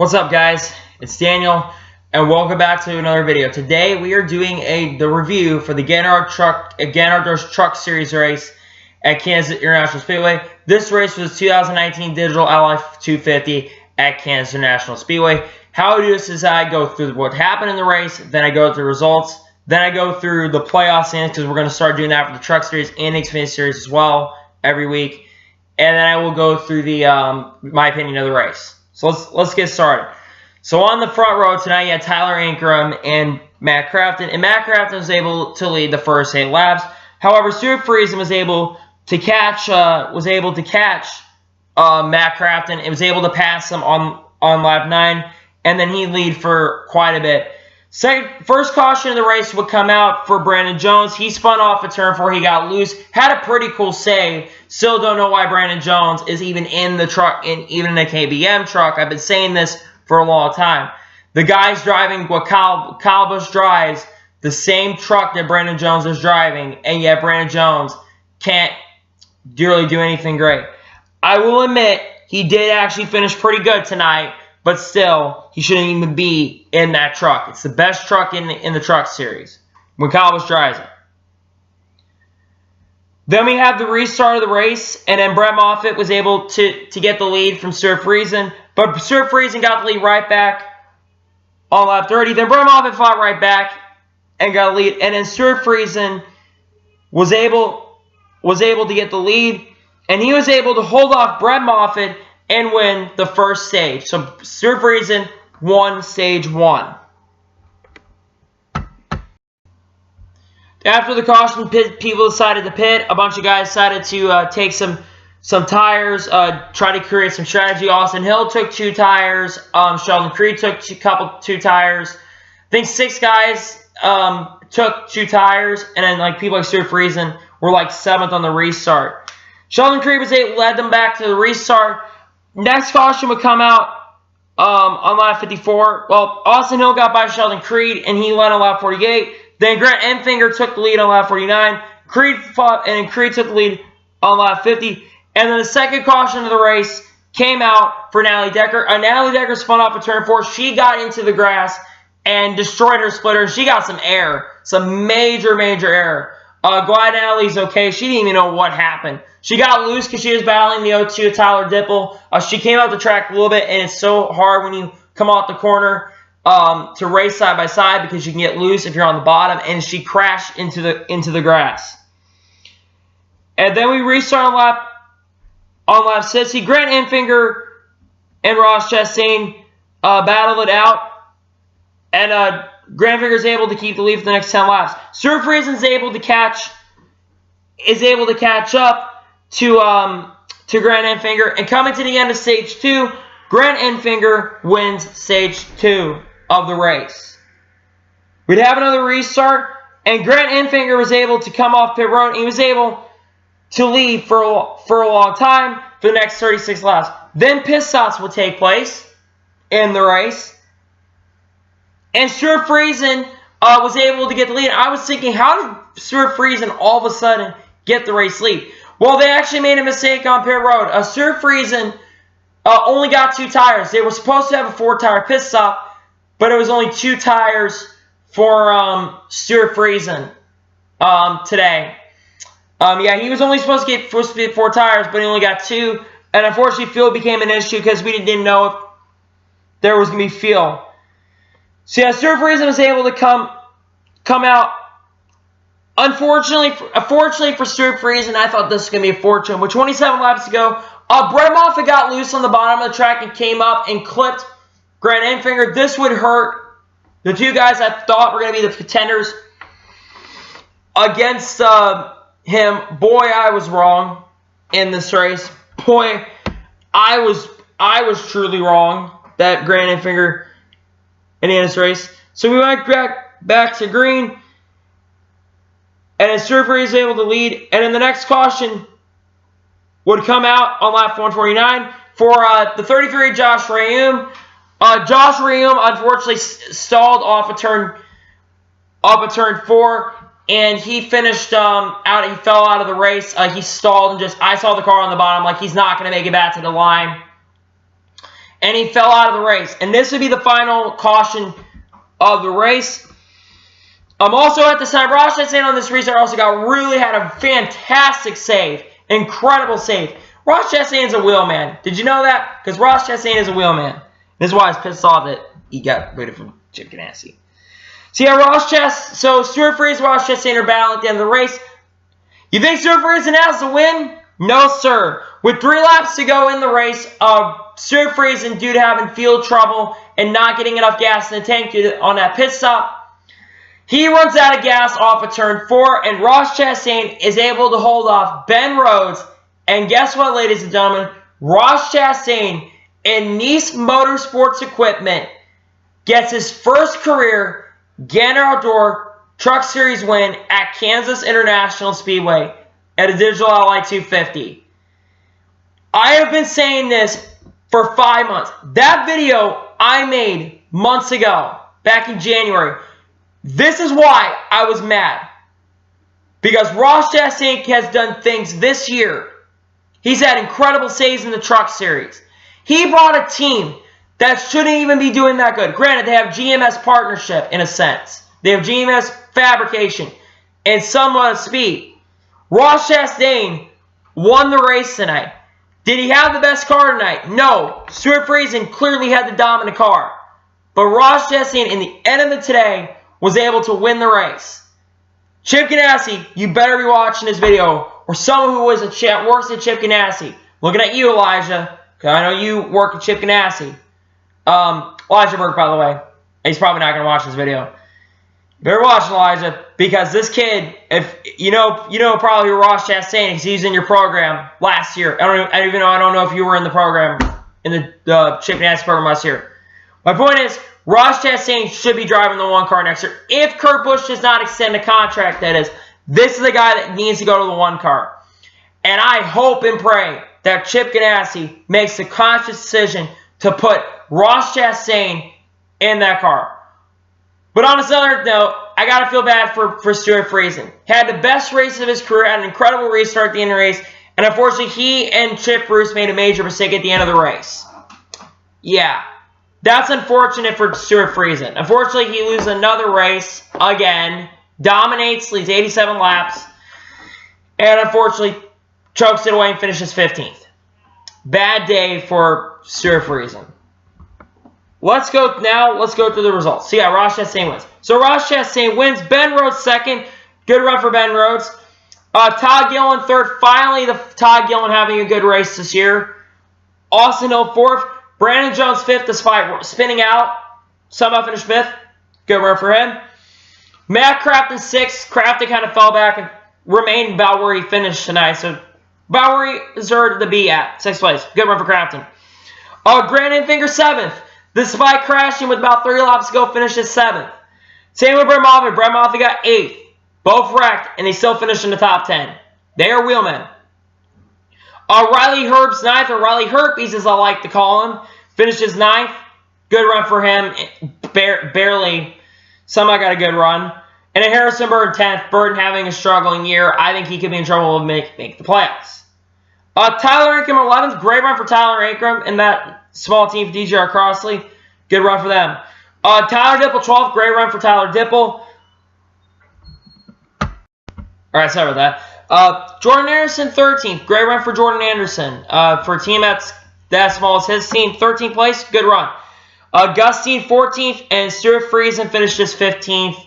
What's up, guys? It's Daniel, and welcome back to another video. Today we are doing the review for the Ganard's Truck Series race at Kansas International Speedway. This race was 2019 Digital Ally 250 at Kansas International Speedway. How I do this is I go through what happened in the race, then I go through the results, then I go through the playoff standings because we're going to start doing that for the Truck Series and Xfinity Series as well every week, and then I will go through the my opinion of the race. So let's get started. So on the front row tonight, you had Tyler Ankrum and Matt Crafton, and Matt Crafton was able to lead the first 8 laps. However, Stewart Friesen was able to catch Matt Crafton and was able to pass him on lap 9, and then he'd lead for quite a bit. First caution of the race would come out for Brandon Jones. He spun off at turn 4. He got loose. Had a pretty cool save. Still don't know why Brandon Jones is even in the truck, even in a KBM truck. I've been saying this for a long time. The guy's driving what Kyle Busch drives, the same truck that Brandon Jones is driving, and yet Brandon Jones can't really do anything great. I will admit, he did actually finish pretty good tonight, but still, he shouldn't even be in that truck. It's the best truck in the Truck Series when Kyle Busch drives it. Then we have the restart of the race, and then Brett Moffitt was able to get the lead from Stewart Friesen, but Stewart Friesen got the lead right back on lap 30. Then Brett Moffitt fought right back and got a lead, and then Stewart Friesen was able to get the lead, and he was able to hold off Brett Moffitt and win the first stage. So Stewart Friesen won stage 1. After the caution, people decided to pit. A bunch of guys decided to take some tires, try to create some strategy. Austin Hill took 2 tires. Sheldon Creed took 2 tires. I think 6 guys took 2 tires, and then people like Stewart Friesen were 7th on the restart. Sheldon Creed led them back to the restart. Next caution would come out on lap 54. Well, Austin Hill got by Sheldon Creed, and he led on lap 48. Then Grant Enfinger took the lead on lap 49. Creed took the lead on lap 50. And then the second caution of the race came out for Natalie Decker. Natalie Decker spun off at turn 4. She got into the grass and destroyed her splitter. She got some air, some major air. Glad Natalie's okay. She didn't even know what happened. She got loose because she was battling the O2 of Tyler Dipple. She came out the track a little bit, and it's so hard when you come off the corner to race side by side because you can get loose if you're on the bottom, and she crashed into the grass. And then we restart on lap 60. Grant Enfinger and Ross Chastain battled it out, and Grant Enfinger is able to keep the lead for the next 10 laps. Stewart Friesen is able to catch up to Grant Enfinger, and coming to the end of stage 2, Grant Enfinger wins stage 2 of the race. We'd have another restart, and Grant Enfinger was able to come off pit road. He was able to lead for a long time for the next 36 laps. Then pit stops will take place in the race, and Stewart Friesen was able to get the lead. I was thinking, how did Stewart Friesen all of a sudden get the race lead? Well, they actually made a mistake on pit road. Stewart Friesen only got 2 tires. They were supposed to have a 4-tire pit stop, but it was only 2 tires for Stewart Friesen today. Yeah, he was only supposed to get 4 tires, but he only got 2. And unfortunately, fuel became an issue because we didn't know if there was going to be fuel. So yeah, Stewart Friesen was able to come out. Unfortunately for Stewart Friesen, I thought this was going to be a fortune. With 27 laps to go, Brett Moffitt got loose on the bottom of the track and came up and clipped Grant Enfinger. This would hurt the 2 guys I thought were going to be the contenders against him. Boy, I was wrong in this race. Boy, I was truly wrong that Grant Enfinger in this race. So we went back to green, and Stewart Friesen was able to lead. And then the next caution would come out on lap 149 for the 33 Josh Rayum. Josh Rayum unfortunately stalled off a turn 4, and he finished out. He fell out of the race. He stalled, and I saw the car on the bottom, like he's not going to make it back to the line. and he fell out of the race. And this would be the final caution of the race. Also at this time, Ross Chastain on this restart also had a fantastic save. Incredible save. Ross Chastain's a wheelman. Did you know that? Because Ross Chastain is a wheelman. This is why I was pissed off that he got rid of Chip Ganassi. So yeah, Stewart Friesen and Ross Chastain are battling at the end of the race. You think Stewart Friesen has the win? No, sir. With 3 laps to go in the race, Stewart Friesen, due to having field trouble and not getting enough gas in the tank on that pit stop, he runs out of gas off of turn 4, and Ross Chastain is able to hold off Ben Rhodes. And guess what, ladies and gentlemen? Ross Chastain in Nice Motorsports Equipment gets his first career Gander Outdoor Truck Series win at Kansas International Speedway at a Digital Ally 250. I have been saying this for 5 months. That video I made months ago, back in January. This is why I was mad. Because Ross Chastain has done things this year. He's had incredible saves in the Truck Series. He brought a team that shouldn't even be doing that good. Granted, they have GMS partnership in a sense. They have GMS fabrication and somewhat of speed. Ross Chastain won the race tonight. Did he have the best car tonight? No. Stewart Friesen clearly had the dominant car. But Ross Chastain, in the end of the today, was able to win the race. Chip Ganassi, you better be watching this video, or someone who works at Chip Ganassi. Looking at you, Elijah, because I know you work at Chip Ganassi. Elijah Burke, by the way. He's probably not going to watch this video. You better watch, Elijah, because this kid, if you know probably who Ross Chastain, because he's in your program last year. I don't know if you were in the program, in the Chip Ganassi program last year. My point is, Ross Chastain should be driving the 1 car next year. If Kurt Busch does not extend the contract, that is, this is the guy that needs to go to the 1 car. And I hope and pray that Chip Ganassi makes the conscious decision to put Ross Chastain in that car. But on another note, I got to feel bad for Stewart Friesen. Had the best race of his career, had an incredible restart at the end of the race, and unfortunately he and Chip Bruce made a major mistake at the end of the race. Yeah. That's unfortunate for Stewart Friesen. Unfortunately, he loses another race again, dominates, leads 87 laps, and unfortunately chokes it away and finishes 15th. Bad day for Stewart Friesen. Let's go through the results. So yeah, Ross Chastain wins. So Ross Chastain wins. Ben Rhodes second. Good run for Ben Rhodes. Todd Gilliland third. Finally, Todd Gilliland having a good race this year. Austin Hill fourth. Brandon Jones fifth, despite spinning out. Somehow finished fifth. Good run for him. Matt Crafton sixth. Crafton kind of fell back and remained about where he finished tonight. So about where he deserved to be at. 6th place. Good run for Crafton. Grandin Finger seventh. Despite crashing with about 30 laps to go, finished at 7th. Same with Brett Moffitt. Brett Moffitt got 8th. Both wrecked, and they still finished in the top 10. They are wheelmen. Riley Herb's 9th, or Riley Herpes as I like to call him, finishes 9th. Good run for him. Barely. Somehow got a good run. And then Harrison Burton 10th. Burton having a struggling year. I think he could be in trouble to make the playoffs. Tyler Ankrum 11th. Great run for Tyler Ankrum in that small team for DJR Crossley. Good run for them. Tyler Dipple 12th. Great run for Tyler Dipple. Alright, sorry about that. Jordan Anderson 13th. Great run for Jordan Anderson. For a team that's that small as his team. 13th place. Good run. Gustine 14th. And Stewart Friesen finished just 15th.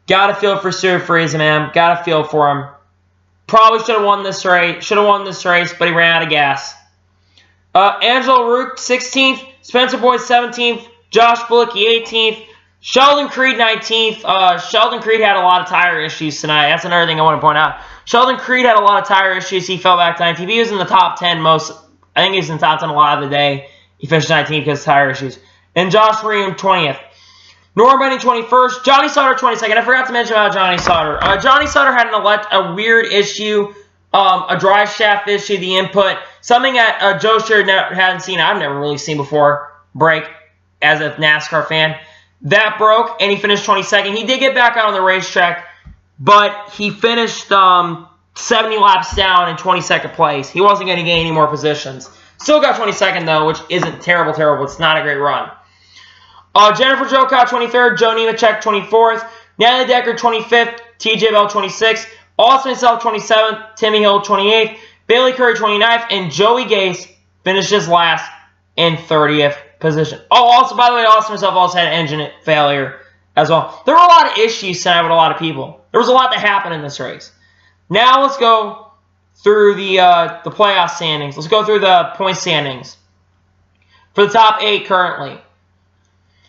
Got to feel for Stewart Friesen, man. Got to feel for him. Probably should have won this race. But he ran out of gas. Angelo Rook 16th. Spencer Boyd 17th. Josh Bullocky 18th. Sheldon Creed 19th. Sheldon Creed had a lot of tire issues tonight. That's another thing I want to point out. Sheldon Creed had a lot of tire issues. He fell back to 19th. He was in the top 10 most. I think he was in the top 10 a lot of the day. He finished 19th because of tire issues. And Josh Ream 20th. Norm Benny 21st. Johnny Sauter 22nd. I forgot to mention about Johnny Sauter. Johnny Sauter had a weird issue. A drive shaft issue. The input. Something that Joe Sherrod hadn't seen. I've never really seen before. Break as a NASCAR fan. That broke, and he finished 22nd. He did get back out on the racetrack, but he finished 70 laps down in 22nd place. He wasn't going to gain any more positions. Still got 22nd, though, which isn't terrible. It's not a great run. Jennifer Jokot, 23rd. Jo Nemechek, 24th. Natalie Decker, 25th. TJ Bell, 26th. Austin himself, 27th. Timmy Hill, 28th. Bailey Curry, 29th. And Joey Gase finishes last in 30th position. Oh, also, by the way, Austin himself also had an engine failure as well. There were a lot of issues tonight with a lot of people. There was a lot that happened in this race. Now let's go through the playoff standings. Let's go through the point standings for the top 8 currently.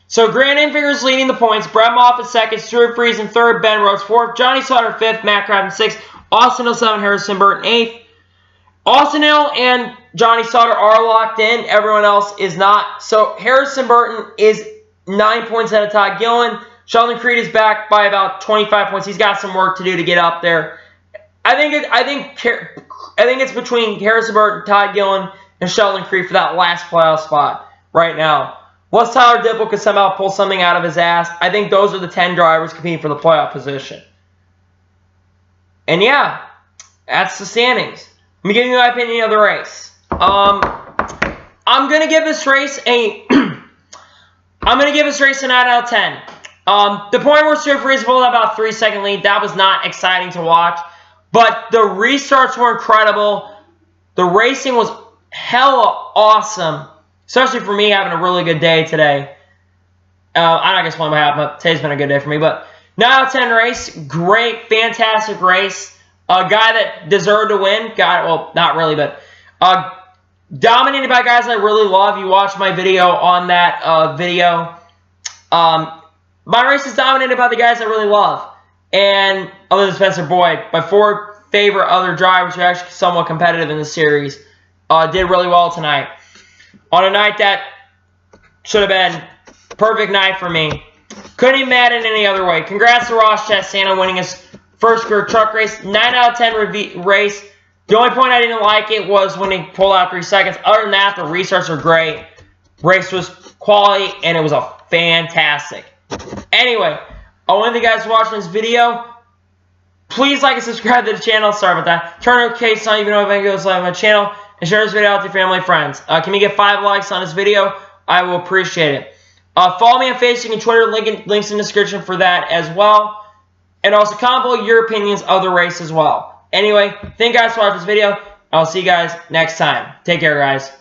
So Grant Enfinger's leading the points. Brett Moffitt 2nd. Stewart Friesen 3rd. Ben Rhodes 4th. Johnny Sauter 5th. Matt Crafton 6th. Austin Hill 7th. Harrison Burton 8th. Austin Hill and Johnny Sauter are locked in. Everyone else is not. So Harrison Burton is 9 points ahead of Todd Gillen. Sheldon Creed is back by about 25 points. He's got some work to do to get up there. I think it's between Harrison Burton, Todd Gillen, and Sheldon Creed for that last playoff spot right now. Once Tyler Dipple could somehow pull something out of his ass, I think those are the 10 drivers competing for the playoff position. And yeah, that's the standings. Let me give you my opinion of the race. I'm gonna give this race a an 9 out of 10. The point where Stewart Friesen pulled about 3-second lead, that was not exciting to watch. But the restarts were incredible. The racing was hella awesome. Especially for me having a really good day today. I'm not going to spoil my half, but today's been a good day for me. But 9 out of 10 race. Great, fantastic race. A guy that deserved to win. Well, not really, but dominated by guys I really love. You watched my video on that video. My race is dominated by the guys I really love. And other than Spencer Boyd, my 4 favorite other drivers who are actually somewhat competitive in the series did really well tonight. On a night that should have been a perfect night for me. Couldn't even mad in any other way. Congrats to Ross Chastain winning his first career truck race. 9 out of 10 race. The only point I didn't like it was when he pulled out 3 seconds. Other than that, the restarts are great. Race was quality, and it was a fantastic. Anyway, I want to thank you guys for watching this video. Please like and subscribe to the channel. Sorry about that. Turn on notifications so you know if anything goes live on my channel. And share this video out with your family and friends. Can we get 5 likes on this video? I will appreciate it. Follow me on Facebook and Twitter. Links in the description for that as well. And also comment below your opinions of the race as well. Anyway, thank you guys for watching this video. I'll see you guys next time. Take care, guys.